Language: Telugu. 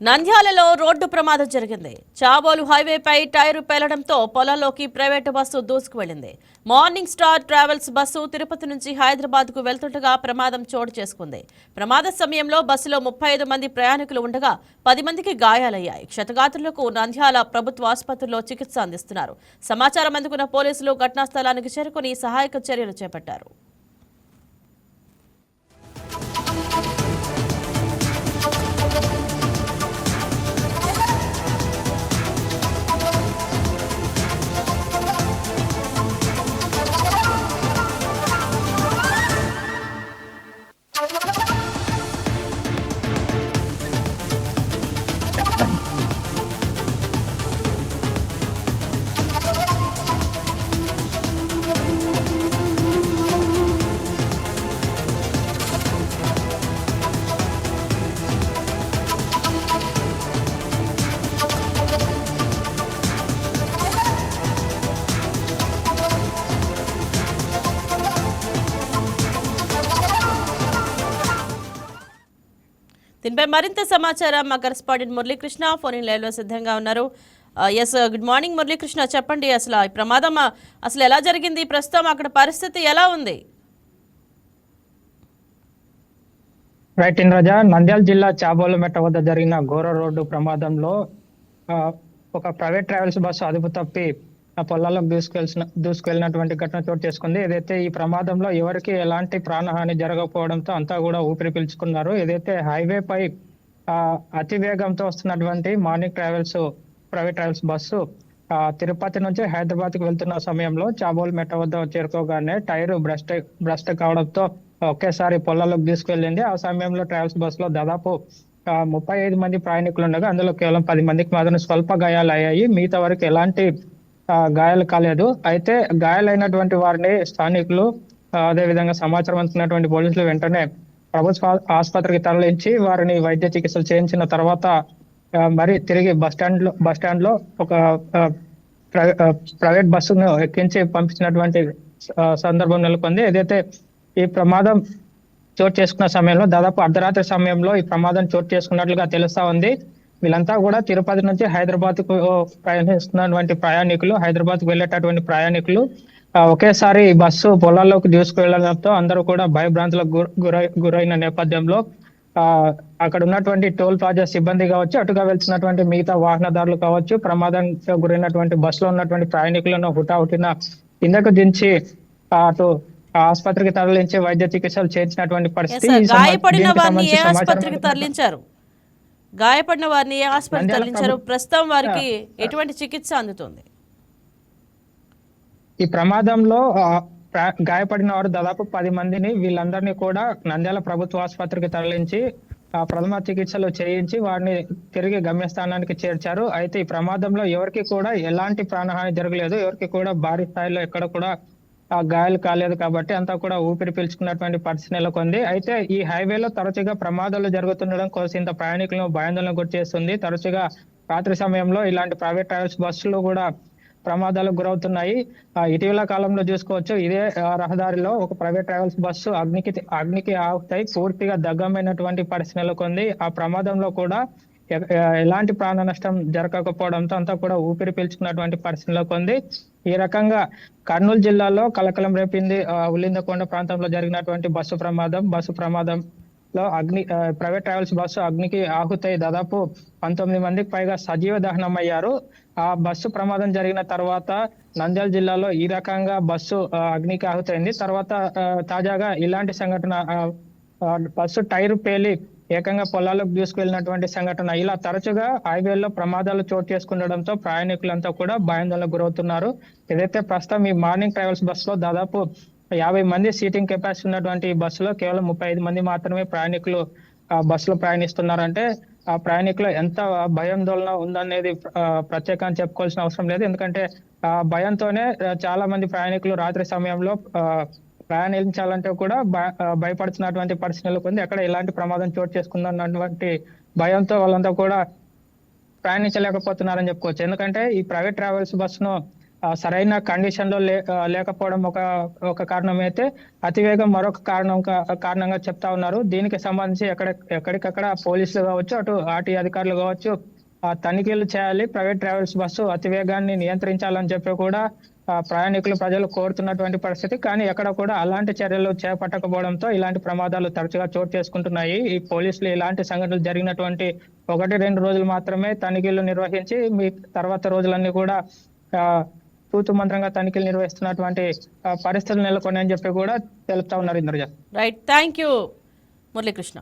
నంద్యాలలో రోడ్డు ప్రమాదం జరిగింది. చాబోలు హైవేపై టైరు పేలడంతో పొలంలోకి ప్రైవేటు బస్సు దూసుకువెళ్లింది. Morning star travels bus Tirupati నుంచి హైదరాబాద్కు వెళ్తుండగా ప్రమాదం చోటు చేసుకుంది. ప్రమాద సమయంలో బస్సులో 35 మంది ప్రయాణికులు ఉండగా 10 మందికి గాయాలయ్యాయి. క్షతగాత్రులకు నంద్యాల ప్రభుత్వ ఆసుపత్రిలో చికిత్స అందిస్తున్నారు. సమాచారం అందుకున్న పోలీసులు ఘటనా స్థలానికి చేరుకుని సహాయక చర్యలు చేపట్టారు. దీనిపై మరింత సమాచారం మా correspondent Muralikrishna phone in live లో సిద్ధంగా ఉన్నారు. ఎస్, గుడ్ మార్నింగ్ మురళీకృష్ణ, చెప్పండి అసలు ఈ ప్రమాదం అసలు ఎలా జరిగింది, ప్రస్తుతం అక్కడ పరిస్థితి ఎలా ఉంది? రైట్ ఇన్ రజా, నంద్యాల జిల్లా చాబోలుమెట్ట వద్ద జరిగిన ఘోర రోడ్డు ప్రమాదంలో ఒక ప్రైవేట్ ట్రావెల్స్ బస్సు అదుపు తప్పి పొలాల్లోకి దూసుకెళ్లినటువంటి ఘటన చోటు చేసుకుంది. ఏదైతే ఈ ప్రమాదంలో ఎవరికి ఎలాంటి ప్రాణహాని జరగకపోవడంతో అంతా కూడా ఊపిరి పీల్చుకున్నారు. ఏదైతే హైవే పై అతి వేగంతో వస్తున్నటువంటి morning private travels bus Tirupati నుంచి హైదరాబాద్ కు వెళ్తున్న సమయంలో చాబోలుమెట్ట వద్ద చేరుకోగానే టైరు బ్రస్ట్ కావడంతో ఒకేసారి పొలాల్లోకి తీసుకెళ్లింది. ఆ సమయంలో ట్రావెల్స్ బస్సులో దాదాపు 35 మంది ప్రయాణికులు ఉండగా అందులో కేవలం 10 మందికి మాత్రం స్వల్ప గాయాలు అయ్యాయి. మిగతా వరకు ఎలాంటి గాయాలు కాలేదు. అయితే గాయాలైనటువంటి వారిని స్థానికులు అదేవిధంగా సమాచారం అందుతున్నటువంటి పోలీసులు వెంటనే ప్రభుత్వ ఆసుపత్రికి తరలించి వారిని వైద్య చికిత్సలు చేయించిన తర్వాత మరి తిరిగి బస్ స్టాండ్ లో ఒక ప్రైవేట్ బస్సును ఎక్కించి పంపించినటువంటి సందర్భం నెలకొంది. ఏదైతే ఈ ప్రమాదం చోటు చేసుకున్న సమయంలో దాదాపు అర్ధరాత్రి సమయంలో ఈ ప్రమాదం చోటు చేసుకున్నట్లుగా తెలుస్తా ఉంది. వీళ్ళంతా కూడా తిరుపతి నుంచి హైదరాబాద్ కు ప్రయాణిస్తున్నటువంటి ప్రయాణికులు, హైదరాబాద్ కు వెళ్ళేటటువంటి ప్రయాణికులు ఒకేసారి బస్సు పొలాల్లోకి దూసుకువెళ్లడంతో అందరూ కూడా భయభ్రాంతులకు గురైన నేపథ్యంలో అక్కడ ఉన్నటువంటి టోల్ ప్లాజా సిబ్బంది కావచ్చు, అటుగా వెళ్తున్నటువంటి మిగతా వాహనదారులు కావచ్చు, ప్రమాదానికి గురైనటువంటి బస్సులో ఉన్నటువంటి ప్రయాణికులను హుటాహుటిన కిందకు దించి అటు ఆసుపత్రికి తరలించి వైద్య చికిత్సలు చేయించినటువంటి పరిస్థితి. గాయపడిన వారిని ఏ ఆసుపత్రికి తరలించారు? ప్రస్తుతం వారికి ఎటువంటి చికిత్స అందుతుంది? ఈ ప్రమాదంలో గాయపడిన వారు దాదాపు 10 మందిని, వీళ్ళందరినీ కూడా నంద్యాల ప్రభుత్వ ఆసుపత్రికి తరలించి ప్రథమ చికిత్సలు చేయించి వారిని తిరిగి గమ్యస్థానానికి చేర్చారు. అయితే ఈ ప్రమాదంలో ఎవరికి కూడా ఎలాంటి ప్రాణహాని జరగలేదు. ఎవరికి కూడా భారీ స్థాయిలో ఎక్కడ కూడా గాయాలు కాలేదు. కాబట్టి అంతా కూడా ఊపిరి పీల్చుకున్నటువంటి పరిస్థితి నెలకొంది. అయితే ఈ హైవేలో తరచుగా ప్రమాదాలు జరుగుతుండడం కోసింత ప్రయాణికులను భయాందోళన గురి చేస్తుంది. తరచుగా రాత్రి సమయంలో ఇలాంటి ప్రైవేట్ ట్రావెల్స్ బస్సులు కూడా ప్రమాదాలకు గురవుతున్నాయి. ఇటీవల కాలంలో చూసుకోవచ్చు, ఇదే రహదారిలో ఒక ప్రైవేట్ ట్రావెల్స్ బస్సు అగ్నికి ఆహుతై పూర్తిగా దగ్ధమైనటువంటి పరిస్థితి నెలకొంది. ఆ ప్రమాదంలో కూడా ఎలాంటి ప్రాణ నష్టం జరగకపోవడంతో అంతా కూడా ఊపిరి పీల్చుకున్నటువంటి పరిస్థితిలో కొంది. ఈ రకంగా కర్నూలు జిల్లాలో కలకలం రేపింది ఉలిందకొండ ప్రాంతంలో జరిగినటువంటి బస్సు ప్రమాదంలో ప్రైవేట్ ట్రావెల్స్ బస్సు అగ్నికి ఆహుతై దాదాపు 19 మందికి పైగా సజీవ దహనం అయ్యారు. ఆ బస్సు ప్రమాదం జరిగిన తర్వాత నంద్యాల జిల్లాలో ఈ రకంగా బస్సు అగ్నికి ఆహుతైంది. తర్వాత తాజాగా ఇలాంటి సంఘటన బస్సు టైరు పేలి ఏకంగా పొలాలకు దూసుకెళ్లినటువంటి సంఘటన. ఇలా తరచుగా హైవేల్లో ప్రమాదాలు చోటు చేసుకుండడంతో ప్రయాణికులంతా కూడా భయాందోళనకు గురవుతున్నారు. ఏదైతే ప్రస్తుతం ఈ మార్నింగ్ ట్రావెల్స్ బస్సులో దాదాపు 50 మంది సీటింగ్ కెపాసిటీ ఉన్నటువంటి ఈ బస్సులో కేవలం 35 మంది మాత్రమే ప్రయాణికులు బస్సులో ప్రయాణిస్తున్నారంటే ఆ ప్రయాణికులు ఎంత భయాందోళన ఉందనేది ప్రత్యేకంగా చెప్పుకోవాల్సిన అవసరం లేదు. ఎందుకంటే ఆ భయంతోనే చాలా మంది ప్రయాణికులు రాత్రి సమయంలో ప్రయాణించాలంటే కూడా భయపడుతున్నటువంటి పరిస్థితులు ఉంది. అక్కడ ఎలాంటి ప్రమాదం చోటు చేసుకుందన్నటువంటి భయంతో వాళ్ళంతా కూడా ప్రయాణించలేకపోతున్నారని చెప్పుకోవచ్చు. ఎందుకంటే ఈ ప్రైవేట్ ట్రావెల్స్ బస్సును సరైన కండిషన్ లో లేకపోవడం ఒక కారణం అయితే, అతివేగం మరొక కారణంగా చెప్తా ఉన్నారు. దీనికి సంబంధించి ఎక్కడికక్కడ పోలీసులు కావచ్చు, అటు ఆర్టీ అధికారులు కావచ్చు తనిఖీలు చేయాలి. ప్రైవేట్ ట్రావెల్స్ బస్సు అతివేగాన్ని నియంత్రించాలని చెప్పి కూడా ప్రయాణికులు ప్రజలు కోరుతున్నటువంటి పరిస్థితి. కానీ ఎక్కడ కూడా అలాంటి చర్యలు చేపట్టకపోవడంతో ఇలాంటి ప్రమాదాలు తరచుగా చోటు చేసుకుంటున్నాయి. ఈ పోలీసులు ఇలాంటి సంఘటనలు జరిగినటువంటి 1-2 రోజులు మాత్రమే తనిఖీలు నిర్వహించి తర్వాత రోజులన్నీ కూడా తూతు మంత్రంగా తనిఖీలు నిర్వహిస్తున్నటువంటి పరిస్థితులు నెలకొన్నాయని చెప్పి కూడా తెలుపుతా ఉన్నారు. Indraja. Right, thank you Muralikrishna.